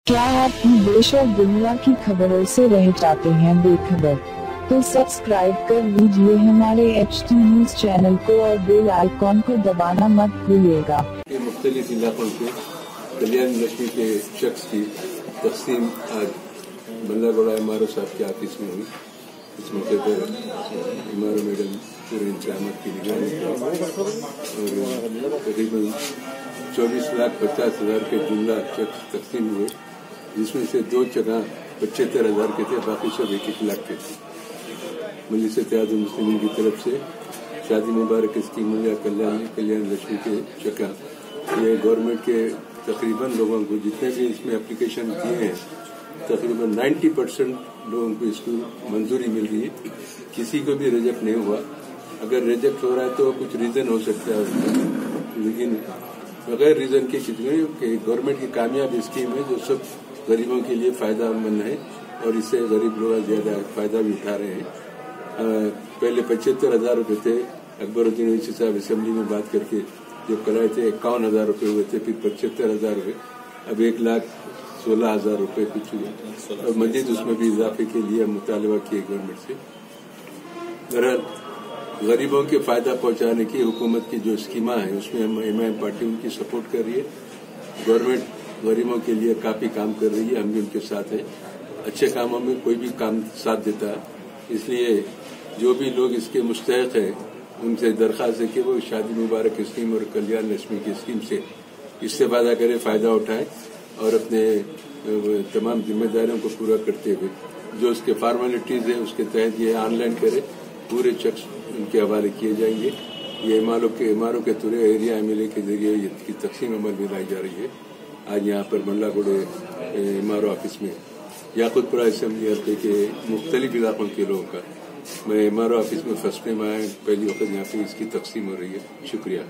क्या आप देश और दुनिया की खबरों से रह जाते हैं बेखबर? तो सब्सक्राइब कर लीजिए हमारे HT न्यूज चैनल को और बेल आइकॉन को दबाना मत भूलिएगा। मुख्तलिफ इलाकों के कल्याण लक्ष्मी के शख्स की तकसीम आज बल्लागोड़ा एमआरओ साहब के ऑफिस में हुई। इस मौके पर एमआरओ मैडम पूरे इंतजाम की निगरानी और तकरीबन 24,50,000 के जुमला चेक तकसीम हुए, जिसमें से 2 जगह 75,000 के थे, बाकी सब 1-1 लाख के थे। मजलिस इत्तेहाद मुस्लिमीन की तरफ से शादी मुबारक स्कीम या कल्याण लक्ष्मी के चेक ये गवर्नमेंट के तकरीबन लोगों को जितने भी इसमें एप्लीकेशन दिए हैं तकरीबन 90% लोगों को इसको मंजूरी मिल रही है। किसी को भी रिजेक्ट नहीं हुआ। अगर रिजेक्ट हो रहा है तो कुछ रीजन हो सकता है, लेकिन बगैर रीजन के कितने गवर्नमेंट की कामयाब स्कीम है जो सब गरीबों के लिए फायदेमंद है और इससे गरीब लोग ज्यादा फायदा भी उठा रहे हैं। पहले 75,000 रुपये थे, अकबरुद्दीन ओवैसी साहब असेंबली में बात करके जो कराए थे 51,000 रुपये हुए थे, फिर 75,000 हुए, अब 1,16,000 रुपये कुछ हुए और मजीद उसमें भी इजाफे के लिए मुतालबा किए गवर्नमेंट से। बहरहाल गरीबों के फायदा पहुंचाने की हुकूमत की जो स्कीमा है उसमें हम एमआईएम पार्टी उनकी सपोर्ट कर रही है। गवर्नमेंट गरीबों के लिए काफी काम कर रही है, हम भी उनके साथ हैं। अच्छे कामों में कोई भी काम साथ देता है, इसलिए जो भी लोग इसके मुस्तहक हैं उनसे दरख्वास्त है कि वो शादी मुबारक स्कीम और कल्याण लक्ष्मी की स्कीम से इस्तेफादा करें, फायदा उठाएं और अपने तमाम जिम्मेदारियों को पूरा करते हुए जो उसके फॉर्मेलिटीज है उसके तहत ये ऑनलाइन करें, पूरे चेक उनके हवाले किए जाएंगे। ये एमआरओ के तुरे एरिया एमएलए के जरिए इसकी तकसीम अमल में लाई जा रही है। आज यहाँ पर बल्लागोड़े एमआरओ ऑफिस में याकूतपुरा असेंबली हल्के के मुख्तलिफ इलाकों के लोगों का मैं एमआरओ ऑफिस में फर्स्ट टाइम आया, पहली वक्त यहाँ पे इसकी तकसीम हो रही है। शुक्रिया।